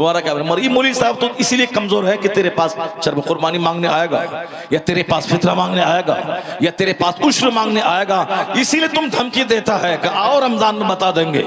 تمہارا کیا مری مولوی صاحب تو اسی لیے کمزور ہے کہ تیرے پاس چرب قربانی مانگنے آئے گا، یا تیرے پاس فطرہ مانگنے آئے گا، یا تیرے پاس عشر مانگنے آئے گا، اسی لیے تم دھمکی دیتا ہے کہ آؤ رمضان میں بتا دیں گے،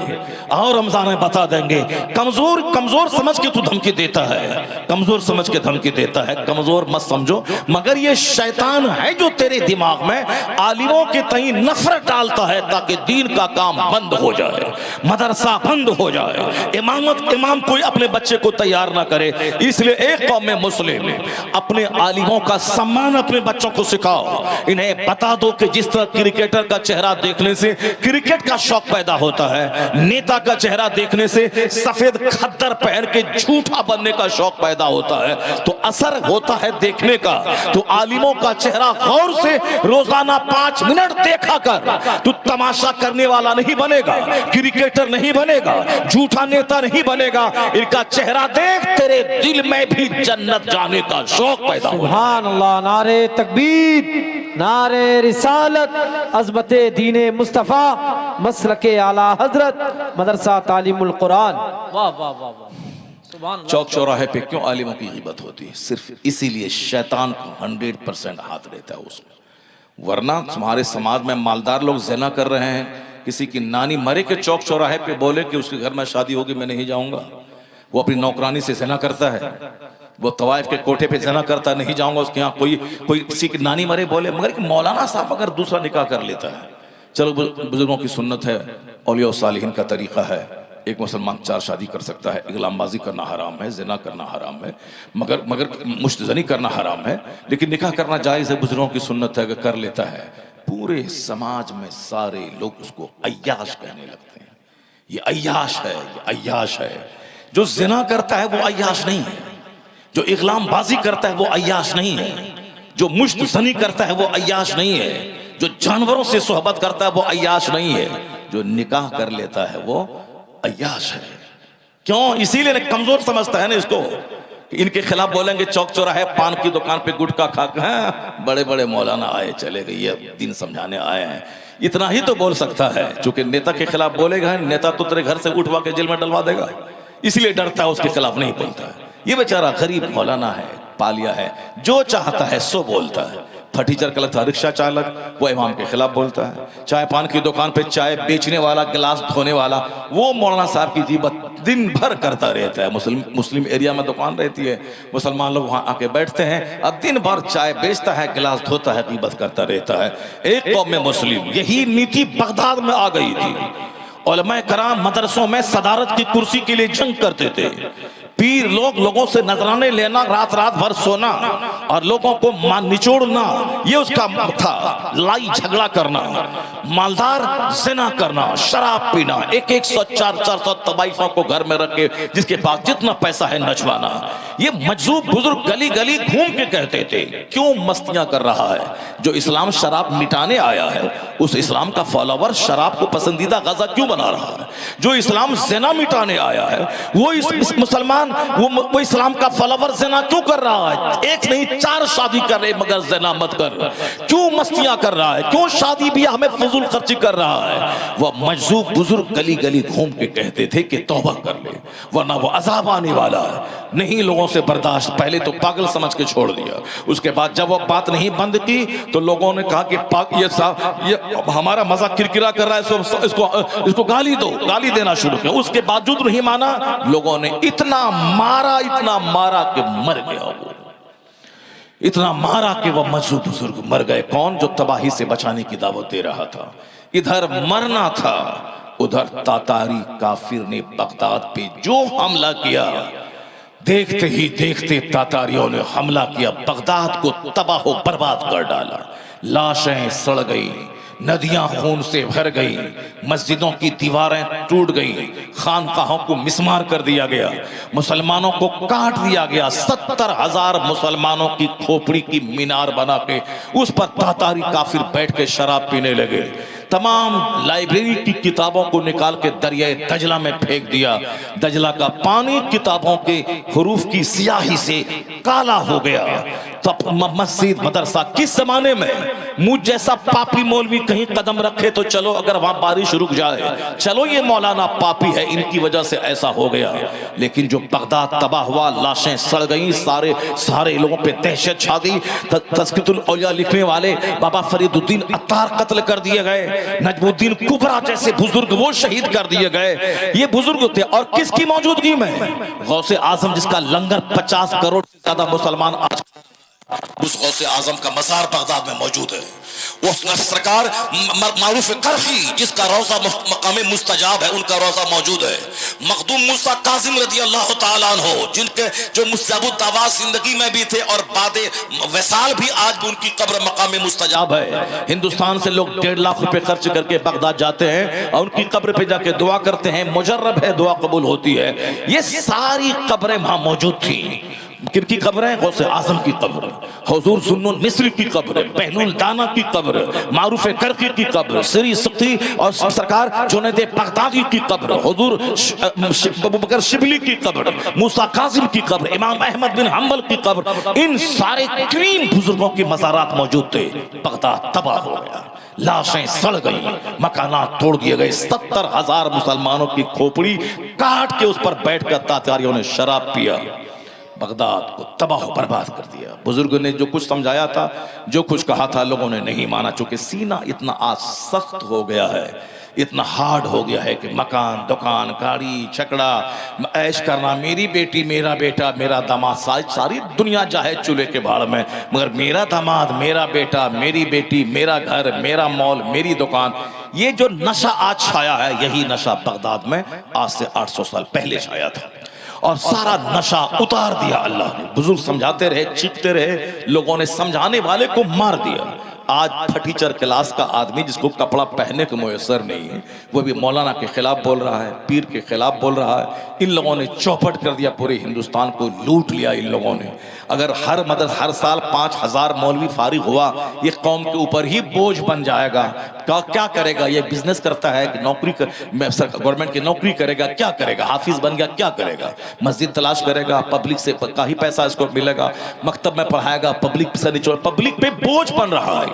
آؤ رمضان میں بتا دیں گے۔ کمزور سمجھ کے تو دھمکی دیتا ہے، کمزور سمجھ کے دھمکی دیتا ہے، کمزور مت سمجھو، مگر یہ شیطان ہے جو تیرے دماغ میں عالموں کے تئیں نفرت ڈالتا ہے تاکہ دین کا کام بند ہو جائے، مدرسہ بند ہو جائے، امام کوئی اپنے بچے کو تیار نہ کرے۔ اس لیے ایک قوم مسلم اپنے عالموں کا سمان اپنے بچوں کو سکھاؤ، انہیں بتا دو کہ جس طرح کرکٹر کا چہرہ دیکھنے سے کرکٹ کا شوق پیدا ہوتا ہے، نیتا کا چہرہ دیکھنے سے سفید خدر پہن کے جھوٹا بننے کا شوق پیدا ہوتا ہے، تو اثر ہوتا ہے دیکھنے کا۔ تو عالموں کا چہرہ غور سے روزانہ 5 منٹ دیکھا کر، تو تماشا کرنے والا نہیں بنے گا، کرکٹر نہیں بنے گا، جھوٹا نیتا نہیں بنے گا، ان کا چہرہ دیکھ تیرے دل میں بھی جنت جانے کا شوق پیدا ہو۔ سبحان اللہ، نعرہ تکبیر، نعرہ رسالت، عظمت دین مصطفیٰ، مسلک اعلیٰ حضرت، مدرسہ تعلیم القرآن۔ واہ واہ واہ واہ، سبحان اللہ۔ چوک چوراہے پہ کیوں عالموں کی غیبت ہوتی ہے؟ صرف اسی لیے شیطان کو 100% ہاتھ دیتا ہے اس میں، ورنہ تمہارے سماج میں مالدار لوگ زنا کر رہے ہیں، کسی کی نانی مرے کے چوک چوراہے پہ بولے کہ اس کے گھر میں شادی ہوگی میں نہیں جاؤں گا، وہ اپنی نوکرانی سے زنا کرتا ہے، وہ طوائف کے کوٹھے پہ زنا کرتا ہے، نہیں جاؤں گا اس کے ہاں، کوئی کسی کی نانی مرے بولے، مگر کہ مولانا صاحب اگر دوسرا نکاح کر لیتا ہے، چلو بزرگوں کی سنت ہے، اولیاء و صالحین کا طریقہ ہے، ایک مسلمان 4 شادی کر سکتا ہے، اغلام بازی کرنا حرام ہے، زنا کرنا حرام ہے، مگر مشت زنی کرنا حرام ہے، لیکن نکاح کرنا جائز ہے، بزرگوں کی سنت ہے کہ کر لیتا ہے۔ پورے سماج میں سارے لوگ اس کو عیاش کہنے لگتے ہیں، یہ عیاش ہے، یہ عیاش ہے۔ جو زنا کرتا ہے وہ عیاش نہیں ہے، جو اغلام بازی کرتا ہے وہ عیاش نہیں ہے، جو مشت زنی کرتا ہے وہ عیاش نہیں ہے، جو جانوروں سے صحبت کرتا ہے وہ عیاش نہیں ہے، جو نکاح کر لیتا ہے وہ عیاش ہے۔ کیوں؟ اسی لیے کمزور سمجھتا ہے نا اس کو، ان کے خلاف بولیں گے چوک چوراہے پان کی دکان پہ گٹکا کھا کے، ہاں بڑے بڑے مولانا آئے چلے گئے، یہ دین سمجھانے آئے ہیں، اتنا ہی تو بول سکتا ہے، چونکہ نیتا کے خلاف بولے گا، نیتا تو تیرے گھر سے اٹھوا کے جیل میں ڈلوا دے گا، اس لیے ڈرتا ہے، اس کے خلاف نہیں بولتا ہے۔ یہ بیچارہ غریب مولانا ہے، پالیا ہے، جو چاہتا ہے سو بولتا ہے، پھٹیچر کلتا رکشہ چالک وہ امام کے خلاف بولتا ہے، چائے پان کی دکان پہ چائے بیچنے والا، گلاس دھونے والا، وہ مولانا صاحب کی غیبت دن بھر کرتا رہتا ہے۔ مسلم ایریا میں دکان رہتی ہے، مسلمان لوگ وہاں آ کے بیٹھتے ہیں، اب دن بھر چائے بیچتا ہے، گلاس دھوتا ہے، غیبت کرتا رہتا ہے۔ ایک قوم میں مسلم یہی نیتی بغداد میں آ گئی تھی، علماء کرام مدرسوں میں صدارت کی کرسی کے لیے جنگ کرتے تھے، پیر لوگوں سے نذرانے لینا، رات بھر سونا اور لوگوں کو نچوڑنا، یہ اس کا تھا، لڑائی جھگڑا کرنا، مالدار زنا کرنا، شراب پینا، 100-400 طوائفوں کو گھر میں رکھ کے جس کے پاس جتنا پیسہ ہے نچوانا۔ یہ مجذوب بزرگ گلی گلی گھوم کے کہتے تھے کیوں مستیاں کر رہا ہے؟ جو اسلام شراب مٹانے آیا ہے، اس اسلام کا فالوور شراب کو پسندیدہ غذا کیوں بنا رہا ہے؟ جو اسلام زنا مٹانے آیا ہے، وہ مسلمان وہ اسلام کا فالوور زنا کیوں کر رہا ہے؟ 1 نہیں 4 شادی کر رہے مگر زنا مت کر، کیوں مستیاں کر رہا ہے؟ کیوں شادی بیاہ میں فضول خرچی کر رہا ہے؟ وہ مجذوب بزرگ گلی گلی گھوم کے کہتے تھے کہ توبہ کر لے ورنہ وہ عذاب آنے والا ہے۔ نہیں لوگوں سے برداشت، پہلے تو پاگل سمجھ کے چھوڑ دیا، اس کے بعد جب وہ بات نہیں بند کی تو لوگوں نے کہا کہ یہ ہمارا مذاق کرکرا کر رہا ہے، اس کو گالی دو، گالی دینا شروع کیا۔ اس کے باوجود نہیں مانا، لوگوں نے اتنا مارا کہ مر گیا، وہ اتنا مارا کہ وہ مجذوب بزرگ مر گئے۔ کون؟ جو تباہی سے بچانے کی دعوت دے رہا تھا، ادھر مرنا تھا، ادھر تاتاری کافر نے بغداد پہ جو حملہ کیا، دیکھتے ہی دیکھتے تاتاریوں نے حملہ کیا، بغداد کو تباہ و برباد کر ڈالا، لاشیں سڑ گئی، ندیاں خون سے بھر گئی، مسجدوں کی دیواریں ٹوٹ گئی، خانقاہوں کو مسمار کر دیا گیا، مسلمانوں کو کاٹ دیا گیا، 70,000 مسلمانوں کی کھوپڑی کی مینار بنا کے اس پر تاتاری کافر بیٹھ کے شراب پینے لگے، تمام لائبریری کی کتابوں کو نکال کے دریائے دجلہ میں پھینک دیا، دجلہ کا پانی کتابوں کے حروف کی سیاہی سے کالا ہو گیا. تب مسجد مدرسہ کس زمانے میں مجھ جیسا پاپی مولوی کہیں قدم رکھے تو چلو اگر وہاں بارش رک جائے, چلو یہ مولانا پاپی ہے, ان کی وجہ سے ایسا ہو گیا. لیکن جو بغداد تباہ ہوا, لاشیں سڑ گئیں, سارے لوگوں پہ دہشت چھا گئی. تذکرۃ الاولیاء لکھنے والے بابا فرید الدین عطار قتل کر دیے گئے, نجم الدین کبرا جیسے بزرگ وہ شہید کر دیے گئے. یہ بزرگ تھے, اور کس کی موجودگی میں؟ غوث اعظم جس کا لنگر 50 کروڑ سے زیادہ مسلمان آج اس غوث اعظم کا مزار بغداد میں موجود ہے. اس سرکار معروف کرخی جس کا روضہ مقام مستجاب ہے, ان کا روضہ موجود ہے. مخدوم موسیٰ کاظم رضی اللہ تعالیٰ عنہ جن کے جو مستجاب الدعوات زندگی میں بھی تھے اور بعد وصال بھی, آج بھی ان کی قبر مقام مستجاب ہے. ہندوستان سے لوگ 1.5 لاکھ روپے خرچ کر کے بغداد جاتے ہیں اور ان کی قبر پہ جا کے دعا کرتے ہیں, مجرب ہے, دعا قبول ہوتی ہے. یہ ساری قبریں وہاں موجود تھیں. کن کی قبر ہے؟ غوث اعظم کی قبر, حضور ذوالنون مصری کی قبر, بہلول دانا کی قبر, معروف کرخی کی قبر, سری سختی اور سرکار جنید بغدادی کی قبر, حضور ابوبکر شبلی کی قبر, موسیٰ کاظم کی قبر, امام احمد بن حنبل کی قبر. ان سارے کریم بزرگوں کی مزارات موجود تھے. بغداد تباہ ہو گیا, لاشیں سڑ گئیں, مکانات توڑ دیے گئے. 70,000 مسلمانوں کی کھوپڑی کاٹ کے اس پر بیٹھ کر تاتاریوں نے شراب پیا, بغداد کو تباہ و برباد کر دیا. بزرگوں نے جو کچھ سمجھایا تھا, جو کچھ کہا تھا, لوگوں نے نہیں مانا, چونکہ سینہ اتنا آج سخت ہو گیا ہے, اتنا ہارڈ ہو گیا ہے کہ مکان, دکان, گاڑی, چھکڑا, عیش کرنا, میری بیٹی, میرا بیٹا, میرا داماد, ساری دنیا چاہے چولہے کے بھاڑ میں, مگر میرا داماد, میرا بیٹا, میری بیٹی, میرا گھر, میرا مال, میری دکان. یہ جو نشہ آج چھایا ہے, یہی نشہ بغداد میں آج سے 800 سال پہلے چھایا تھا, اور سارا نشہ اتار دیا اللہ نے. بزرگ سمجھاتے رہے, چیختے رہے, لوگوں نے سمجھانے والے کو مار دیا. آج پھٹیچر کلاس کا آدمی جس کو کپڑا پہننے کو میسر نہیں ہے, وہ بھی مولانا کے خلاف بول رہا ہے, پیر کے خلاف بول رہا ہے. ان لوگوں نے چوپٹ کر دیا, پورے ہندوستان کو لوٹ لیا ان لوگوں نے. اگر ہر سال 5,000 مولوی فارغ ہوا, یہ قوم کے اوپر ہی بوجھ بن جائے گا. کیا کرے گا؟ یہ بزنس کرتا ہے کہ نوکری گورنمنٹ کی نوکری کرے گا, کیا کرے گا؟ حافظ بن گیا, کیا کرے گا؟ مسجد تلاش کرے گا, پبلک سے کا ہی پیسہ اس کو ملے گا, مکتب میں پڑھائے گا, پبلک سے نہیں, پبلک پہ بوجھ بن رہا ہے.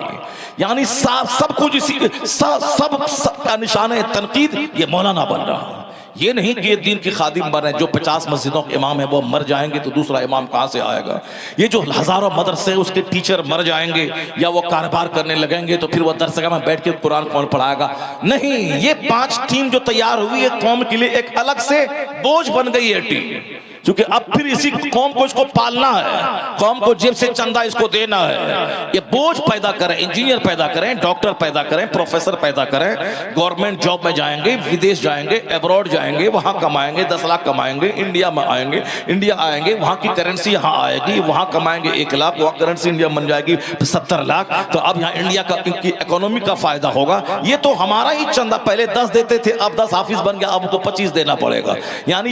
یعنی سب کچھ اسی سب کا نشان ہے تنقید, یہ مولانا بن رہا ہے. یہ نہیں کہ یہ دین کی خادم بنے, جو 50 مسجدوں کے امام ہیں وہ مر جائیں گے تو دوسرا امام کہاں سے آئے گا؟ یہ جو ہزاروں مدرسے اس کے ٹیچر مر جائیں گے یا وہ کاروبار کرنے لگیں گے تو پھر وہ درسگاہ میں بیٹھ کے قرآن کون پڑھائے گا؟ نہیں, یہ 5 ٹیم جو تیار ہوئی ہے قوم کے لیے ایک الگ سے بوجھ بن گئی ہے ٹیم, کیونکہ اب پھر اسی قوم کو اس کو پالنا ہے, قوم کو جیب سے چندہ اس کو دینا ہے. یہ بوجھ پیدا کریں, انجینئر پیدا کریں, ڈاکٹر پیدا کریں, پروفیسر پیدا کریں, گورنمنٹ جاب میں جائیں گے, ودیش جائیں گے, ایبراڈ جائیں گے, وہاں کمائیں گے, 10 لاکھ کمائیں گے, انڈیا میں آئیں گے, انڈیا آئیں گے, وہاں کی کرنسی یہاں آئے گی, وہاں کمائیں گے 1 لاکھ, وہاں کرنسی انڈیا بن جائے گی 70 لاکھ, تو اب یہاں انڈیا کا ان کی اکانومی کا فائدہ ہوگا. یہ تو ہمارا ہی چندہ, پہلے 10 دیتے تھے, اب 10 حافظ بن گیا, اب تو 25 دینا پڑے گا. یعنی